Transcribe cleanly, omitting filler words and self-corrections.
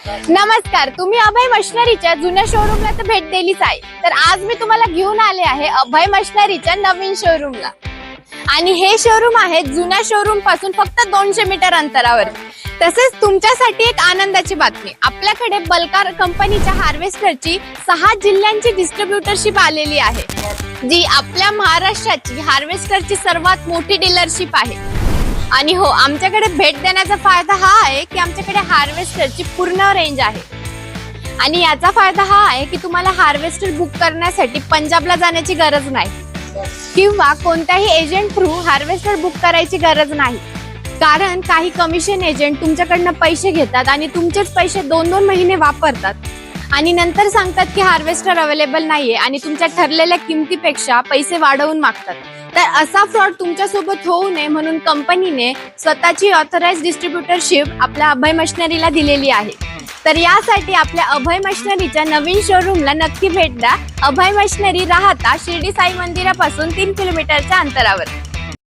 नमस्कार, तुम्ही अभय मशिनरीच्या जुन्या शोरूमला तर भेट दिलीच आहे. तर आज मी तुम्हाला घेऊन आले आहे अभय मशिनरीच्या नवीन शोरूमला. आणि हे शोरूम आहे जुन्या शोरूम पासून फक्त 200 मीटर अंतरावर. तसेच तुमच्यासाठी एक आनंदाची बातमी, आपल्याकडे बल्कार कंपनीच्या हार्वेस्टरची 6 जिल्ह्यांची डिस्ट्रीब्युटरशिप आलेली आहे, जी आपल्या महाराष्ट्राची हार्वेस्टरची सर्वात मोठी डीलरशिप आहे. आणि हो, आमच्याकडे भेट देण्याचा फायदा हा आहे की आमच्याकडे हार्वेस्टरची पूर्ण रेंज आहे. आणि याचा फायदा हा आहे की तुम्हाला हार्वेस्टर बुक करण्यासाठी पंजाबला जाण्याची गरज नाही किंवा कोणत्याही एजंट थ्रू हार्वेस्टर बुक करायची गरज नाही. कारण काही कमिशन एजंट तुमच्याकडनं पैसे घेतात आणि तुमचेच पैसे 2-2 महिने वापरतात आणि नंतर सांगतात की हार्वेस्टर अवेलेबल नाहीये आणि तुमच्या ठरलेल्या किमतीपेक्षा पैसे वाढवून मागतात. तर असा फ्रॉड तुमच्यासोबत होऊ नये म्हणून कंपनीने स्वतःची ऑथराइज्ड डिस्ट्रीब्युटरशिप आपल्या अभय मशिनरीला दिलेली आहे. तर यासाठी आपल्या अभय मशिनरीच्या नवीन शोरूमला नक्की भेट द्या. अभय मशिनरी राहता शिर्डी साई मंदिरापासून 3 किलोमीटरच्या अंतरावर.